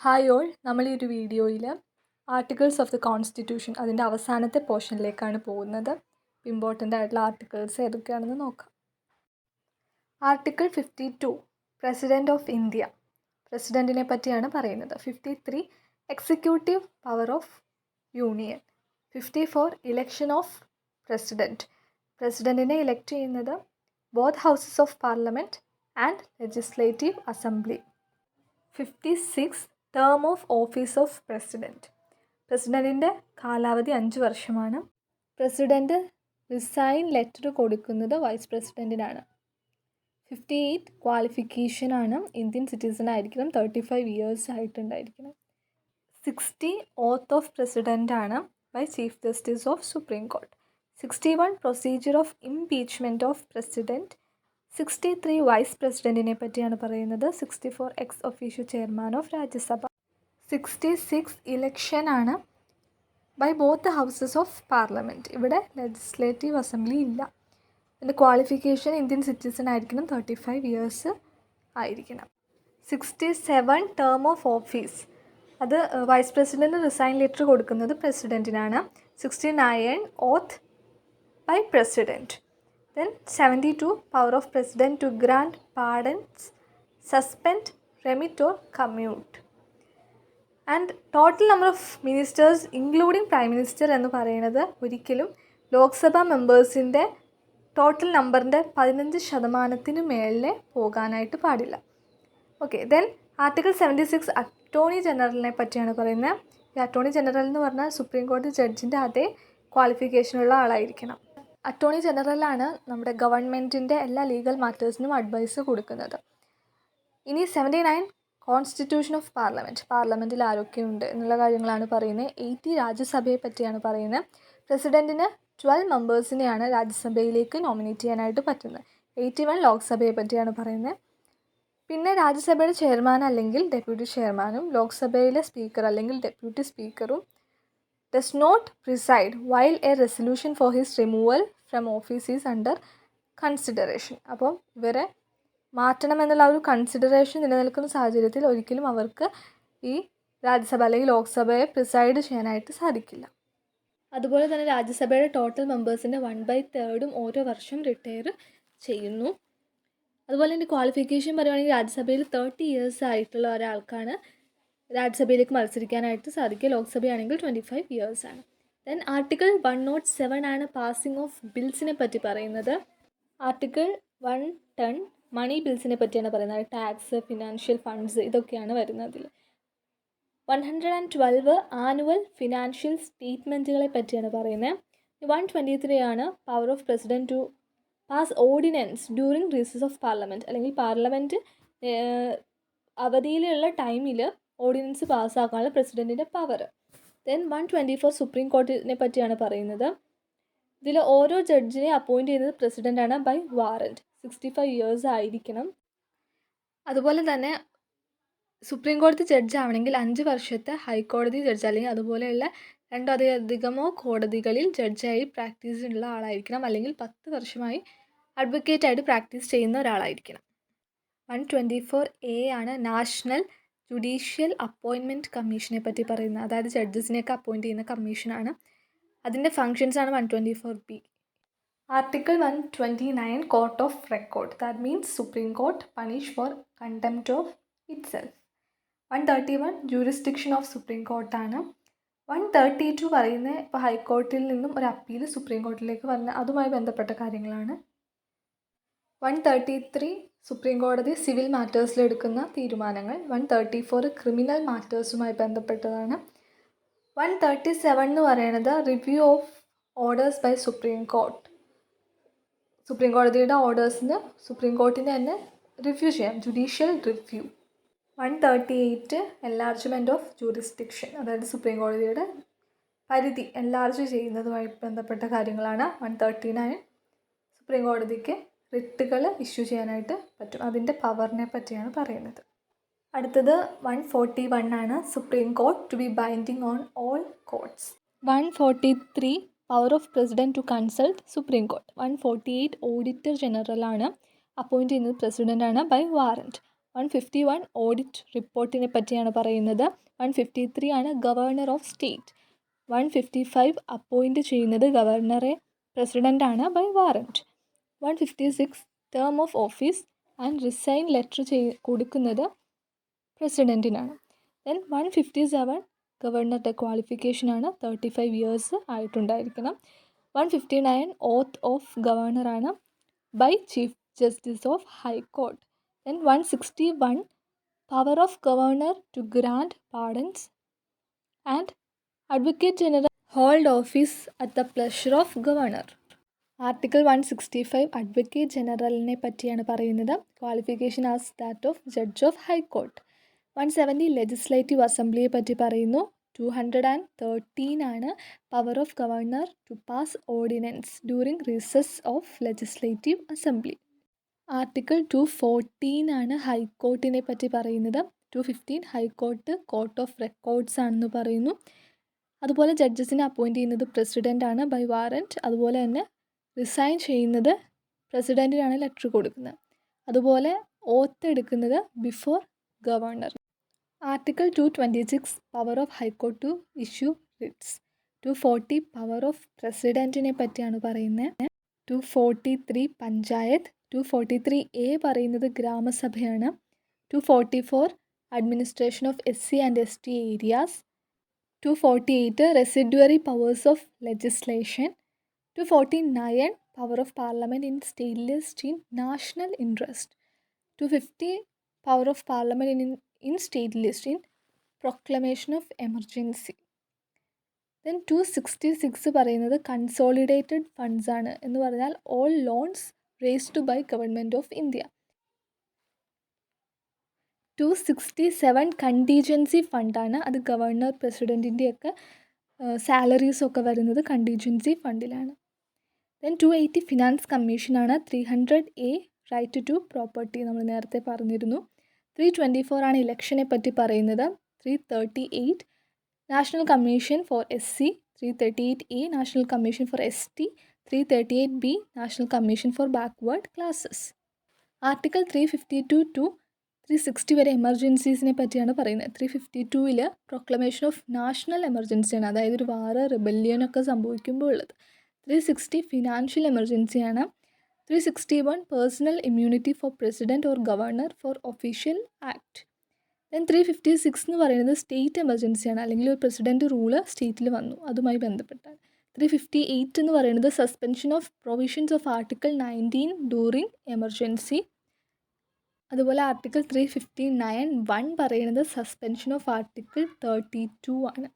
Hi all, നമ്മൾ ഈ ഒരു വീഡിയോയിൽ ആർട്ടിക്കിൾസ് ഓഫ് ദി കോൺസ്റ്റിറ്റ്യൂഷൻ അതിൻ്റെ അവസാനത്തെ പോർഷനിലേക്കാണ് പോകുന്നത്. ഇമ്പോർട്ടൻ്റ് ആയിട്ടുള്ള ആർട്ടിക്കിൾസ് ഏതൊക്കെയാണെന്ന് നോക്കാം. ആർട്ടിക്കിൾ 52 പ്രസിഡൻറ്റ് ഓഫ് ഇന്ത്യ, പ്രസിഡൻറ്റിനെ പറ്റിയാണ് പറയുന്നത്. 53 executive power of union. 54 election of president, പ്രസിഡൻറ്റിനെ ഇലക്ട് ചെയ്യുന്നത് both houses of parliament and legislative assembly. 56 term of office of president, പ്രസിഡൻറ്റിൻ്റെ കാലാവധി 5 വർഷമാണ്. പ്രസിഡൻറ്റ് റിസൈൻ ലെറ്റർ കൊടുക്കുന്നത് വൈസ് പ്രസിഡൻറ്റിനാണ്. 58 ക്വാളിഫിക്കേഷനാണ്, ഇന്ത്യൻ സിറ്റിസൺ ആയിരിക്കണം, 35 ഇയേഴ്സ് ആയിട്ടുണ്ടായിരിക്കണം. 60 ഓത്ത് ഓഫ് പ്രസിഡൻ്റ് ആണ് by chief justice of supreme court. 61 procedure of impeachment of president. 63 vice പ്രസിഡൻറ്റിനെ പറ്റിയാണ് പറയുന്നത്. 64 ex officio chairman of Rajya Sabha. 66 election ആണ് by both houses of parliament, ഇവിടെ ലെജിസ്ലേറ്റീവ് അസംബ്ലി ഇല്ല. പിന്നെ ക്വാളിഫിക്കേഷൻ ഇന്ത്യൻ സിറ്റിസൺ ആയിരിക്കണം, 35 ഇയേഴ്സ് ആയിരിക്കണം. 67 ടേം ഓഫ് ഓഫീസ്, അത് വൈസ് പ്രസിഡൻറ്റ് റിസൈൻ ലെറ്റർ കൊടുക്കുന്നത് പ്രസിഡൻറ്റിനാണ്. 69 ഓത്ത് by president. Then 72 power of president to grant pardons, suspend, remit or commute. And total number of ministers including prime minister എന്ന് പറയുന്നത് ഒരിക്കലും Lok Sabha മെമ്പേഴ്സിൻ്റെ total നമ്പറിൻ്റെ 15% മേളിലെ പോകാനായിട്ട് പാടില്ല. ഓക്കെ, ദെൻ ആർട്ടിക്കിൾ 76 അറ്റോർണി ജനറലിനെ പറ്റിയാണ് പറയുന്നത്. ഈ അറ്റോർണി ജനറൽ എന്ന് പറഞ്ഞാൽ സുപ്രീം കോടതി ജഡ്ജിൻ്റെ അതേ ക്വാളിഫിക്കേഷനുള്ള ആളായിരിക്കണം. അറ്റോർണി ജനറലാണ് നമ്മുടെ ഗവൺമെൻറ്റിൻ്റെ എല്ലാ ലീഗൽ മാറ്റേഴ്സിനും അഡ്വൈസ് കൊടുക്കുന്നത്. ഇനി 79 കോൺസ്റ്റിറ്റ്യൂഷൻ ഓഫ് പാർലമെൻറ്റ്, പാർലമെൻറ്റിൽ ആരൊക്കെയുണ്ട് എന്നുള്ള കാര്യങ്ങളാണ് പറയുന്നത്. 80 രാജ്യസഭയെ പറ്റിയാണ് പറയുന്നത്. പ്രസിഡൻറ്റിന് 12 മെമ്പേഴ്സിനെയാണ് രാജ്യസഭയിലേക്ക് നോമിനേറ്റ് ചെയ്യാനായിട്ട് പറ്റുന്നത്. 81 ലോക്സഭയെ പറ്റിയാണ് പറയുന്നത്. പിന്നെ രാജ്യസഭയുടെ ചെയർമാൻ അല്ലെങ്കിൽ ഡെപ്യൂട്ടി ചെയർമാനും ലോക്സഭയിലെ സ്പീക്കർ അല്ലെങ്കിൽ ഡെപ്യൂട്ടി സ്പീക്കറും does not preside while a resolution for his removal from office is under consideration. അപ്പം ഇവരെ മാറ്റണമെന്നുള്ള ഒരു കൺസിഡറേഷൻ നിലനിൽക്കുന്ന സാഹചര്യത്തിൽ ഒരിക്കലും അവർക്ക് ഈ രാജ്യസഭ അല്ലെങ്കിൽ ലോക്സഭയെ പ്രിസൈഡ് ചെയ്യാനായിട്ട് സാധിക്കില്ല. അതുപോലെ തന്നെ രാജ്യസഭയുടെ ടോട്ടൽ മെമ്പേഴ്സിൻ്റെ 1/3 ഓരോ വർഷം റിട്ടയർ ചെയ്യുന്നു. അതുപോലെ തന്നെ ക്വാളിഫിക്കേഷൻ പറയുകയാണെങ്കിൽ രാജ്യസഭയിൽ 30 ഇയേഴ്സ് ആയിട്ടുള്ള ഒരാൾക്കാണ് രാജ്യസഭയിലേക്ക് മത്സരിക്കാനായിട്ട് സാധിക്കുക. ലോക്സഭയാണെങ്കിൽ 25 ഇയേഴ്സ് ആണ്. ദെൻ ആർട്ടിക്കിൾ 107 ആണ് പാസിംഗ് ഓഫ് ബിൽസിനെ പറ്റി പറയുന്നത്. ആർട്ടിക്കിൾ 110 മണി ബിൽസിനെ പറ്റിയാണ് പറയുന്നത്. ടാക്സ്, ഫിനാൻഷ്യൽ ഫണ്ട്സ് ഇതൊക്കെയാണ് വരുന്നതിൽ. 112 ആനുവൽ ഫിനാൻഷ്യൽ സ്റ്റേറ്റ്മെൻറ്റുകളെ പറ്റിയാണ് പറയുന്നത്. 123 ആണ് power of president to pass ordinance during recess of parliament, അല്ലെങ്കിൽ പാർലമെൻറ്റ് അവധിയിലുള്ള ടൈമിൽ ഓർഡിനൻസ് പാസ്സാക്കാനുള്ള പ്രസിഡൻറ്റിൻ്റെ പവർ. ദെൻ 124 സുപ്രീം കോർട്ടിനെ പറ്റിയാണ് പറയുന്നത്. ഇതിൽ ഓരോ ജഡ്ജിനെ അപ്പോയിൻറ്റ് ചെയ്യുന്നത് പ്രസിഡൻ്റാണ് ബൈ വാറൻറ്റ്. 65 ഇയേഴ്സ് ആയിരിക്കണം. അതുപോലെ തന്നെ സുപ്രീം കോടതി ജഡ്ജ് ആവണമെങ്കിൽ 5 വർഷത്തെ ഹൈക്കോടതി ജഡ്ജ് അല്ലെങ്കിൽ അതുപോലെയുള്ള 2 അതിലധികമോ കോടതികളിൽ ജഡ്ജായി പ്രാക്ടീസ് ഉള്ള ആളായിരിക്കണം, അല്ലെങ്കിൽ 10 വർഷമായി അഡ്വക്കേറ്റായിട്ട് പ്രാക്ടീസ് ചെയ്യുന്ന ഒരാളായിരിക്കണം. 124A ആണ് നാഷണൽ ജുഡീഷ്യൽ അപ്പോയിൻമെൻറ്റ് കമ്മീഷനെ പറ്റി പറയുന്നത്. അതായത് ജഡ്ജസിനെയൊക്കെ അപ്പോയിൻറ്റ് ചെയ്യുന്ന കമ്മീഷനാണ്. അതിൻ്റെ ഫങ്ഷൻസാണ് 124B. Article 129 court of record, that means supreme court punish for contempt of itself. 131 jurisdiction of supreme കോർട്ടാണ്. 132 പറയുന്നത് ഇപ്പോൾ ഹൈക്കോർട്ടിൽ നിന്നും ഒരു അപ്പീൽ സുപ്രീം കോർട്ടിലേക്ക് വരുന്ന അതുമായി ബന്ധപ്പെട്ട കാര്യങ്ങളാണ്. 133 സുപ്രീം കോടതി സിവിൽ മാറ്റേഴ്സിൽ എടുക്കുന്ന തീരുമാനങ്ങൾ. 134 ക്രിമിനൽ മാറ്റേഴ്സുമായി ബന്ധപ്പെട്ടതാണ്. 137 എന്ന് പറയുന്നത് review of orders by supreme court. Supreme കോടതിയുടെ ഓർഡേഴ്സിന് സുപ്രീം കോർട്ടിന് തന്നെ റിവ്യൂ ചെയ്യാം, judicial review. 138 enlargement of jurisdiction, അതായത് സുപ്രീം കോടതിയുടെ പരിധി എൻലാർജ് ചെയ്യുന്നതുമായി ബന്ധപ്പെട്ട കാര്യങ്ങളാണ്. 139 സുപ്രീം കോടതിക്ക് റിട്ടുകൾ ഇഷ്യൂ ചെയ്യാനായിട്ട് പറ്റും, അതിൻ്റെ പവറിനെ പറ്റിയാണ് പറയുന്നത്. അടുത്തത് 141 ആണ് supreme court to be binding on all courts. 143 power of president to consult supreme court. 148 auditor ജനറലാണ്, അപ്പോയിൻറ്റ് ചെയ്യുന്നത് പ്രസിഡൻ്റാണ് ബൈ വാറൻറ്റ്. 151 ഓഡിറ്റ് റിപ്പോർട്ടിനെ പറ്റിയാണ് പറയുന്നത്. 153 ആണ് ഗവർണർ ഓഫ് സ്റ്റേറ്റ്. 155 അപ്പോയിൻറ്റ് ചെയ്യുന്നത് ഗവർണറെ പ്രസിഡൻ്റാണ് by warrant. 156 term of office and resign letter കൊടുക്കുന്നത് പ്രസിഡൻറ്റിനാണ്. ദെൻ 157 ഗവർണറുടെ ക്വാളിഫിക്കേഷനാണ് 35 ഇയേഴ്സ് ആയിട്ടുണ്ടായിരിക്കണം. 159 ഓത്ത് ഓഫ് ഗവർണറാണ് by chief justice of high court. Then 161 power of governor to grant pardons and advocate general hold office at the pleasure of governor. Article 165 advocate ജനറലിനെ പറ്റിയാണ് പറയുന്നത്. Qualification as that of judge of high court. 170 legislative അസംബ്ലിയെ പറ്റി പറയുന്നു. 213 ആണ് power of governor to pass ordinance during recess of legislative assembly. Article 214 ആണ് ഹൈക്കോർട്ടിനെ പറ്റി പറയുന്നത്. 215 ഹൈക്കോർട്ട് കോർട്ട് ഓഫ് റെക്കോർഡ്സ് ആണെന്ന് പറയുന്നു. അതുപോലെ ജഡ്ജസിനെ അപ്പോയിൻറ്റ് ചെയ്യുന്നത് പ്രസിഡൻ്റാണ് ബൈ വാറൻറ്റ്. അതുപോലെ തന്നെ റിസൈൻ ചെയ്യുന്നത് പ്രസിഡൻറ്റിനാണ് ലെറ്റർ കൊടുക്കുന്നത്. അതുപോലെ ഓത്ത് എടുക്കുന്നത് before governor. Article 226 power of high court to issue writs. 240 power of പ്രസിഡൻറ്റിനെ പറ്റിയാണ് പറയുന്നത്. 243 പഞ്ചായത്ത്. 243A പറയുന്നത് ഗ്രാമസഭയാണ്. 244 administration of SC and ST areas. 248 residuary powers of legislation. 249 power of parliament in state list in national interest. 250 power of parliament in state list in proclamation of emergency. Then 266 പറയുന്നത് consolidated funds ആണ്. എന്ന് പറഞ്ഞാൽ all loans raised by government of India. 267 contingency ഫണ്ടാണ്. അത് governor പ്രസിഡൻറ്റിൻ്റെയൊക്കെ സാലറീസൊക്കെ വരുന്നത് contingency ഫണ്ടിലാണ്. Then 280 finance കമ്മീഷനാണ്. 300A right to property നമ്മൾ നേരത്തെ പറഞ്ഞിരുന്നു. 324 ആണ് ഇലക്ഷനെ പറ്റി പറയുന്നത്. 338 national commission for SC. 338A national commission for ST. 338B national commission for backward classes. Article 352 to 360 വരെ എമർജൻസീസിനെ പറ്റിയാണ് പറയുന്നത്. 352 പ്രൊക്ലമേഷൻ ഓഫ് നാഷണൽ എമർജൻസിയാണ്, അതായത് ഒരു വാറ് റിബല്യനൊക്കെ സംഭവിക്കുമ്പോൾ ഉള്ളത്. 360 ഫിനാൻഷ്യൽ എമർജൻസിയാണ്. 361 personal immunity for president or governor for official act. Then 356 എന്ന് പറയുന്നത് സ്റ്റേറ്റ് എമർജൻസിയാണ്, അല്ലെങ്കിൽ ഒരു പ്രസിഡൻറ്റ് റൂള് സ്റ്റേറ്റിൽ വന്നു അതുമായി ബന്ധപ്പെട്ടാണ്. 358 എന്ന് പറയുന്നത് suspension of provisions of article 19 during emergency. അതുപോലെ ആർട്ടിക്കിൾ 359(1) പറയുന്നത് സസ്പെൻഷൻ ഓഫ് ആർട്ടിക്കിൾ 32 ആണ്.